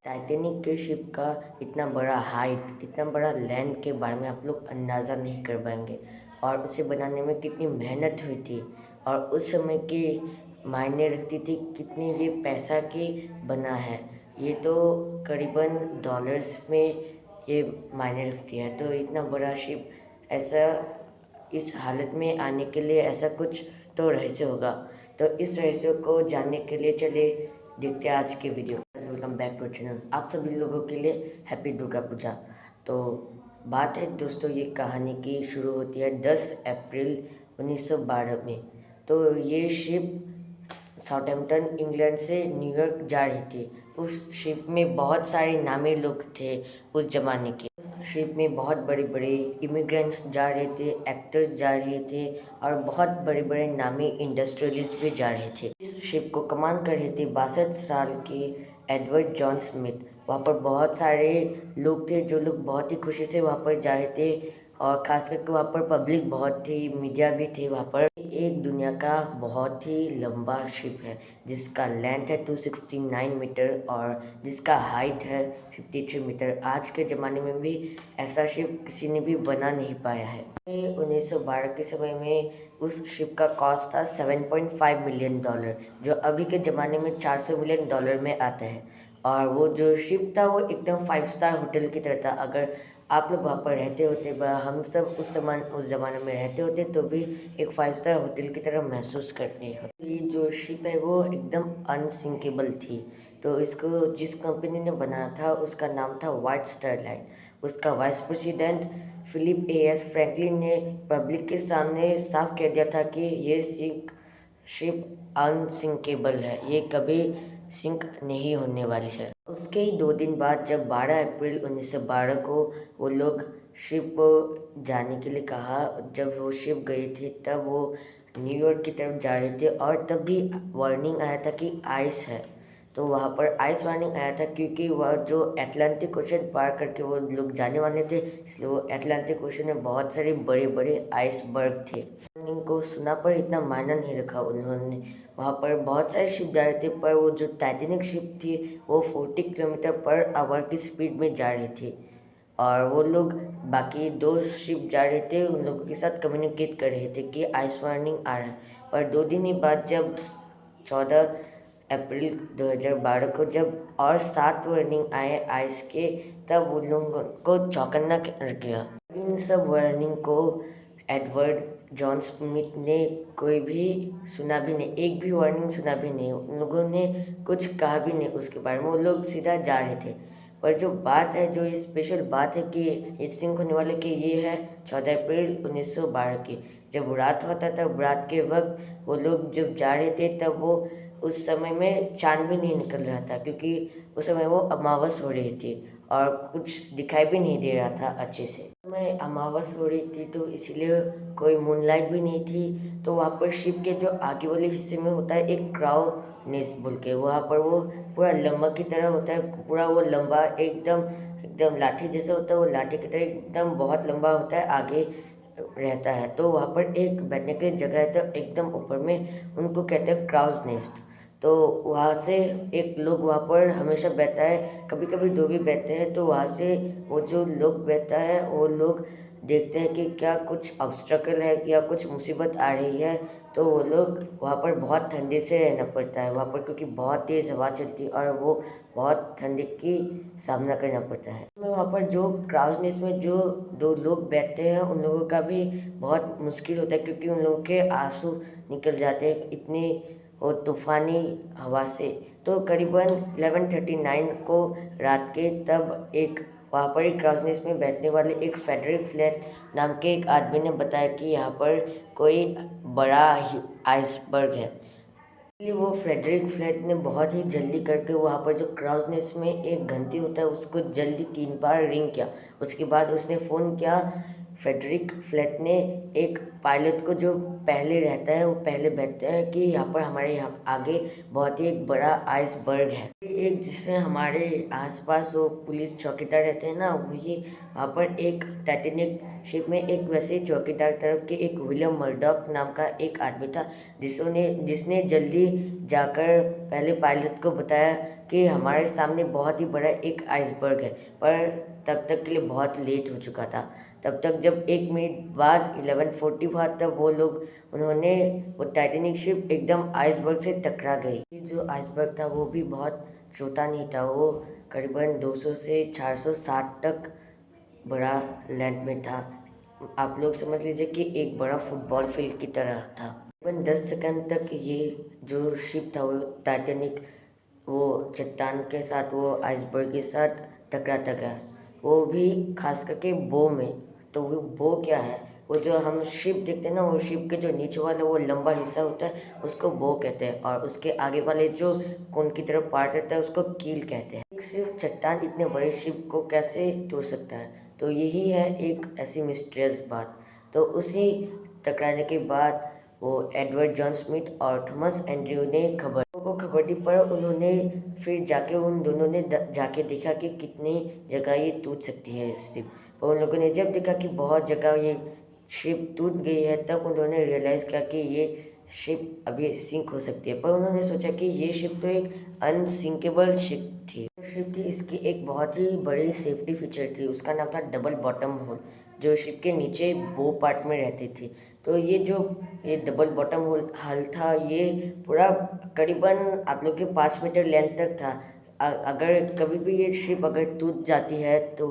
Titanic के ship का इतना बड़ा हाइट, इतना बड़ा लैंड के बारे में आप लोग अंदाज़ा नहीं कर पाएंगे। और उसे बनाने में कितनी मेहनत हुई थी और उस समय की मायने रखती थी कितनी ये पैसा की बना है। ये तो करीबन डॉलर्स में ये मायने रखती है। तो इतना बड़ा शिप ऐसा इस हालत में आने के लिए ऐसा कुछ तो रहस्य होगा। तो इस रहस्य को जानने के लिए चलिए देखते हैं आज के video. Welcome back to channel. आप सभी लोगों के लिए हैप्पी दुर्गा पूजा। तो बात है दोस्तों, ये कहानी की शुरू होती है 10 अप्रैल 1912 में। तो ये शिप साउथहैम्पटन इंग्लैंड से न्यूयॉर्क जा रही थी। उस शिप में बहुत सारे नामी लोग थे उस जमाने के। उस शिप में बहुत बड़े बड़े इमिग्रेंट्स जा रहे थे, एक्टर्स जा रहे थे और बहुत बड़े बड़े नामी इंडस्ट्रियलिस्ट भी जा रहे थे। इस शिप को कमान कर रहे थे 62 साल के एडवर्ड जॉन स्मिथ। वहाँ पर बहुत सारे लोग थे जो लोग बहुत ही खुशी से वहाँ पर जा रहे थे और ख़ास करके वहाँ पर पब्लिक बहुत थी, मीडिया भी थी वहाँ पर। एक दुनिया का बहुत ही लंबा शिप है जिसका लेंथ है 269 मीटर और जिसका हाइट है 53 मीटर। आज के ज़माने में भी ऐसा शिप किसी ने भी बना नहीं पाया है। 1912 के समय में उस शिप का कॉस्ट था $7.5 मिलियन, जो अभी के ज़माने में $400 मिलियन में आता है। और वो जो शिप था वो एकदम 5 स्टार होटल की तरह था। अगर आप लोग वहाँ पर रहते होते, हम सब उस ज़माने में रहते होते तो भी एक 5 स्टार होटल की तरह महसूस करते होते। ये जो शिप है वो एकदम अनसिंकेबल थी। तो इसको जिस कंपनी ने बनाया था उसका नाम था व्हाइट स्टार लाइन। उसका vice president Philip S Franklin ने पब्लिक के सामने साफ कह दिया था कि ये शिप अनसिंकेबल है, ये कभी सिंक नहीं होने वाली है। उसके ही 2 दिन बाद जब 12 अप्रैल 1912 को वो लोग शिप जाने के लिए कहा, जब वो शिप गई थी तब वो न्यूयॉर्क की तरफ जा रहे थे और तब भी वार्निंग आया था कि आइस है। तो वहाँ पर आइस वार्निंग आया था क्योंकि वह जो अटलांटिक ओशन पार करके वो लोग जाने वाले थे, इसलिए वो अटलांटिक ओशन में बहुत सारे बड़े बड़े आइसबर्ग थे। वार्निंग को सुना पर इतना मायना नहीं रखा उन्होंने। वहाँ पर बहुत सारे शिप जा रहे थे पर वो जो टाइटैनिक शिप थी वो 40 किलोमीटर पर आवर की स्पीड में जा रही थी और वो लोग बाकी 2 शिप जा रहे थे, उन लोगों के साथ कम्युनिकेट कर रहे थे कि आइस वार्निंग आ रहा है। पर 2 दिन ही बाद जब 14 अप्रैल 2012 को जब और 7 वार्निंग आए आइस के, तब उन लोगों को चौकन्ना कर गया। इन सब वार्निंग को एडवर्ड जॉन स्मिथ ने कोई भी सुना भी नहीं, एक भी वार्निंग सुना भी नहीं। उन लोगों ने कुछ कहा भी नहीं उसके बारे में, वो लोग सीधा जा रहे थे। पर जो बात है, जो ये स्पेशल बात है कि ये सिंक होने वाले कि ये है 14 अप्रैल 1912 की। जब रात होता था, रात के वक्त वो लोग जब जा रहे थे तब वो उस समय में चाँद भी नहीं निकल रहा था क्योंकि उस समय वो अमावस हो रही थी और कुछ दिखाई भी नहीं दे रहा था अच्छे से। मैं अमावस हो रही थी तो इसीलिए कोई मूनलाइट भी नहीं थी। तो वहाँ पर शिप के जो आगे वाले हिस्से में होता है एक क्राउ नेस्ट बोल के, वहाँ पर वो पूरा लंबा की तरह होता है, पूरा वो लंबा एकदम एकदम लाठी जैसा होता है, वो लाठी की तरह एकदम बहुत लंबा होता है, आगे रहता है। तो वहाँ पर एक बैठने के लिए जगह रहता है एकदम ऊपर में, उनको कहते हैं क्राउज नेस्ट। तो वहाँ से एक लोग वहाँ पर हमेशा बैठता है, कभी कभी 2 भी बैठते हैं। तो वहाँ से वो जो लोग बैठता है वो लोग देखते हैं कि क्या कुछ ऑब्स्ट्रकल है या कुछ मुसीबत आ रही है। तो वो लोग वहाँ पर बहुत ठंडे से रहना पड़ता है वहाँ पर, क्योंकि बहुत तेज़ हवा चलती है और वो बहुत ठंडी की सामना करना पड़ता है। वहाँ पर जो क्राउज नेस्ट में जो 2 लोग बैठते हैं उन लोगों का भी बहुत मुश्किल होता है क्योंकि उन लोगों के आंसू निकल जाते हैं इतनी और तूफ़ानी हवा से। तो करीबन 11:39 को रात के तब एक वहाँ पर एक क्राउज नेस्ट में बैठने वाले एक फ्रेडरिक फ्लैट नाम के एक आदमी ने बताया कि यहाँ पर कोई बड़ा आइसबर्ग है। इसलिए वो फ्रेडरिक फ्लैट ने बहुत ही जल्दी करके वहाँ पर जो क्राउज नेस्ट में एक घंटी होता है उसको जल्दी 3 बार रिंग किया। उसके बाद उसने फ़ोन किया। फ्रेडरिक फ्लैट ने एक पायलट को जो पहले रहता है वो पहले बैठता है कि यहाँ पर हमारे यहाँ आगे बहुत ही एक बड़ा आइसबर्ग है। एक जिससे हमारे आसपास वो पुलिस चौकीदार रहते हैं ना, वही वहाँ पर एक टाइटैनिक शिप में एक वैसे चौकीदार तरफ के एक विलियम मर्डॉक नाम का एक आदमी था, जिसने जल्दी जाकर पहले पायलट को बताया कि हमारे सामने बहुत ही बड़ा एक आइसबर्ग है। पर तब तक के लिए बहुत लेट हो चुका था। तब तक जब 1 मिनट बाद 11:40 हुआ, तब उन्होंने वो टाइटैनिक शिप एकदम आइसबर्ग से टकरा गई। ये जो आइसबर्ग था वो भी बहुत छोटा नहीं था, वो करीबन 200 से 460 तक बड़ा लैंड में था। आप लोग समझ लीजिए कि एक बड़ा फुटबॉल फील्ड की तरह था। तकरीबन 10 सेकंड तक ये जो शिप था वो टाइटैनिक वो चट्टान के साथ, वो आइसबर्ग के साथ टकराता गया। वो भी खास करके बो में। तो वो बो क्या है? वो जो हम शिप देखते हैं ना, वो शिप के जो नीचे वाला वो लंबा हिस्सा होता है उसको बो कहते हैं, और उसके आगे वाले जो कोन की तरफ पार्ट रहता है उसको कील कहते हैं। एक सिर्फ चट्टान इतने बड़े शिप को कैसे तोड़ सकता है? तो यही है एक ऐसी मिस्टीरियस बात। तो उसी टकराने के बाद वो एडवर्ड जॉन स्मिथ और थॉमस एंड्रयू ने खबर दी, पर उन्होंने फिर जाके उन दोनों ने जाके देखा कि कितनी जगह ये टूट सकती है शिप। पर उन लोगों ने जब देखा कि बहुत जगह ये शिप टूट गई है, तब उन्होंने रियलाइज़ किया कि ये शिप अभी सिंक हो सकती है। पर उन्होंने सोचा कि ये शिप तो एक अनसिंकेबल शिप थी। शिप थी, इसकी एक बहुत ही बड़ी सेफ्टी फीचर थी, उसका नाम था डबल बॉटम होल, जो शिप के नीचे वो पार्ट में रहती थी। तो ये डबल बॉटम होल हल था, ये पूरा करीबन आप लोग के 5 मीटर लेंथ तक था। अगर कभी भी ये शिप अगर टूट जाती है तो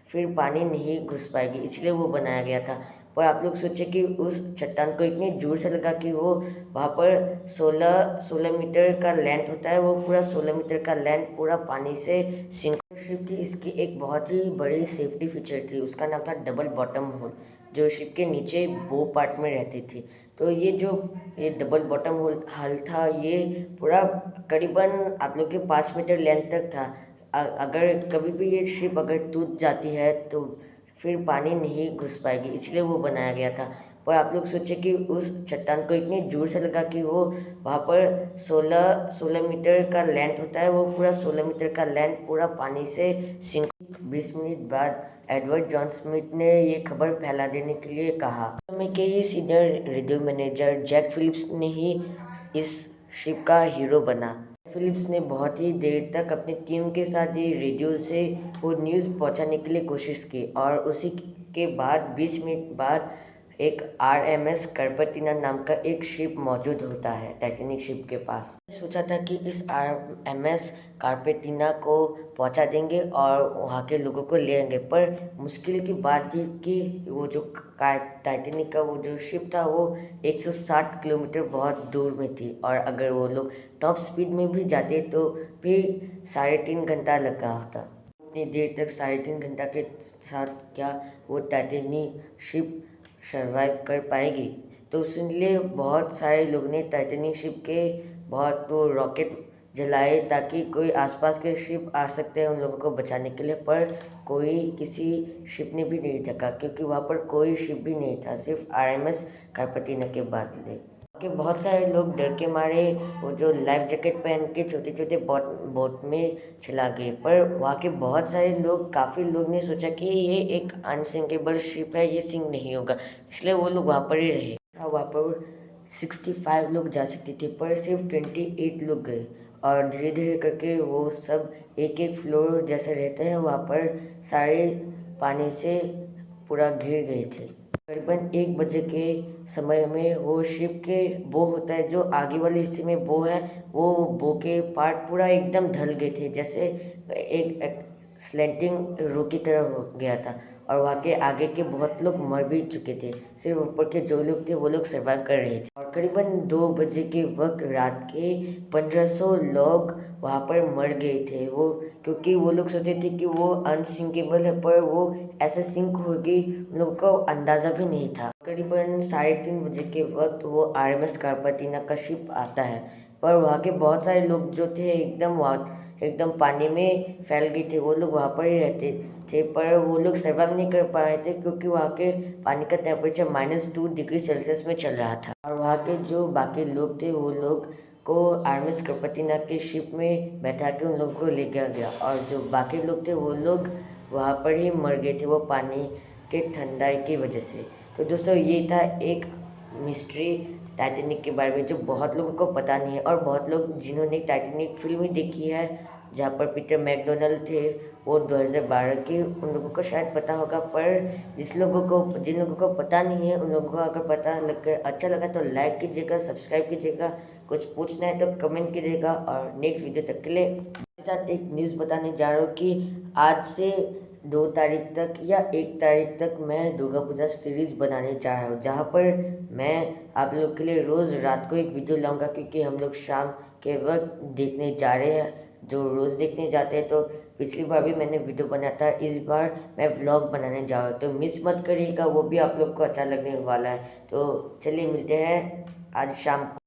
फिर पानी नहीं घुस पाएगी, इसलिए वो बनाया गया था। पर आप लोग सोचे कि उस चट्टान को इतनी जोर से लगा कि वो वहाँ पर 16 मीटर का लेंथ होता है, वो पूरा 16 मीटर का लेंथ पूरा पानी से सिंक शिप थी। इसकी एक बहुत ही बड़ी सेफ्टी फीचर थी, उसका नाम था डबल बॉटम होल, जो शिप के नीचे वो पार्ट में रहती थी। तो ये डबल बॉटम होल हल था, ये पूरा करीबन आप लोग के 5 मीटर लेंथ तक था। अगर कभी भी ये शिप अगर टूट जाती है तो फिर पानी नहीं घुस पाएगी, इसलिए वो बनाया गया था। पर आप लोग सोचे कि उस चट्टान को इतनी जोर से लगा कि वो वहाँ पर 16 मीटर का लेंथ होता है, वो पूरा 16 मीटर का लेंथ पूरा पानी से सिंक। 20 मिनट बाद एडवर्ड जॉन स्मिथ ने ये खबर फैला देने के लिए कहा। समय के ही senior radio manager Jack Phillips ने ही इस शिप का हीरो बना। फिलिप्स ने बहुत ही देर तक अपनी टीम के साथ ये रेडियो से वो न्यूज़ पहुंचाने के लिए कोशिश की, और उसी के बाद 20 मिनट बाद एक RMS कार्पेटिना नाम का एक शिप मौजूद होता है टाइटैनिक शिप के पास। सोचा था कि इस RMS कार्पेटिना को पहुंचा देंगे और वहाँ के लोगों को ले आएंगे, पर मुश्किल की बात थी कि वो जो टाइटैनिक का वो जो शिप था वो 160 किलोमीटर बहुत दूर में थी, और अगर वो लोग टॉप स्पीड में भी जाते तो फिर 3.5 घंटा लगा होता। इतनी देर तक 3.5 घंटा के साथ क्या वो टाइटैनिक शिप सर्वाइव कर पाएगी? तो इसलिए बहुत सारे लोग ने टाइटैनिक शिप के बहुत वो रॉकेट जलाए ताकि कोई आसपास के शिप आ सकते हैं उन लोगों को बचाने के लिए, पर कोई किसी शिप ने भी नहीं ढका, क्योंकि वहाँ पर कोई शिप भी नहीं था, सिर्फ RMS कार्पेटिना के बदले। कि बहुत सारे लोग डर के मारे वो जो लाइफ जैकेट पहन के छोटे छोटे बोट में चला गए, पर वहाँ के बहुत सारे लोग, काफ़ी लोग ने सोचा कि ये एक अनसिंकेबल शिप है, ये सिंक नहीं होगा, इसलिए वो लोग वहाँ पर ही रहे। वहाँ पर 65 लोग जा सकते थे, पर सिर्फ 28 लोग गए, और धीरे धीरे करके वो सब एक एक फ्लोर जैसे रहते हैं वहाँ पर सारे पानी से पूरा घिर गए थे। करीबन 1 बजे के समय में वो शिप के बो होता है, जो आगे वाले हिस्से में बो है, वो बो के पार्ट पूरा एकदम ढल गए थे, जैसे एक स्लैंटिंग रो की तरह हो गया था, और वहाँ के आगे के बहुत लोग मर भी चुके थे, सिर्फ ऊपर के जो लोग थे वो लोग सर्वाइव कर रहे थे। और करीबन 2 बजे के वक्त रात के 1500 लोग वहाँ पर मर गए थे, वो क्योंकि वो लोग सोचे थे कि वो अनसिंकेबल है, पर वो ऐसे सिंक होगी उन लोगों को अंदाज़ा भी नहीं था। करीबन 3:30 बजे के वक्त वो RMS कार्पेटिना का शिप आता है, पर वहाँ के बहुत सारे लोग जो थे एकदम पानी में फैल गए थे, वो लोग वहाँ पर ही रहते थे, पर वो लोग सर्वाइव नहीं कर पा रहे थे क्योंकि वहाँ के पानी का टेम्परेचर -2 डिग्री सेल्सियस में चल रहा था। और वहाँ के जो बाकी लोग थे वो लोग को RMS कार्पेटिना के शिप में बैठा के उन लोगों को ले गया, और जो बाकी लोग थे वो लोग वहाँ पर ही मर गए थे, वो पानी के ठंडाई की वजह से। तो दोस्तों ये था एक मिस्ट्री टाइटैनिक के बारे में जो बहुत लोगों को पता नहीं है, और बहुत लोग जिन्होंने टाइटैनिक फिल्म ही देखी है जहाँ पर पीटर मैकडोनल्ड थे, वो 2012 के, उन लोगों को शायद पता होगा। पर जिन लोगों को पता नहीं है, उन लोगों को अगर पता लगकर अच्छा लगा तो लाइक कीजिएगा, सब्सक्राइब कीजिएगा, कुछ पूछना है तो कमेंट कीजिएगा। और नेक्स्ट वीडियो तक के लिए मेरे साथ एक न्यूज़ बताने जा रहा हूँ कि आज से 2 तारीख तक या 1 तारीख तक मैं दुर्गा पूजा सीरीज़ बनाने जा रहा हूँ, जहाँ पर मैं आप लोग के लिए रोज़ रात को एक वीडियो लाऊंगा, क्योंकि हम लोग शाम के वक्त देखने जा रहे हैं, जो रोज़ देखने जाते हैं। तो पिछली बार भी मैंने वीडियो बनाया था, इस बार मैं व्लॉग बनाने जा रहा हूँ, तो मिस मत करिएगा, वो भी आप लोग को अच्छा लगने वाला है। तो चलिए मिलते हैं आज शाम को।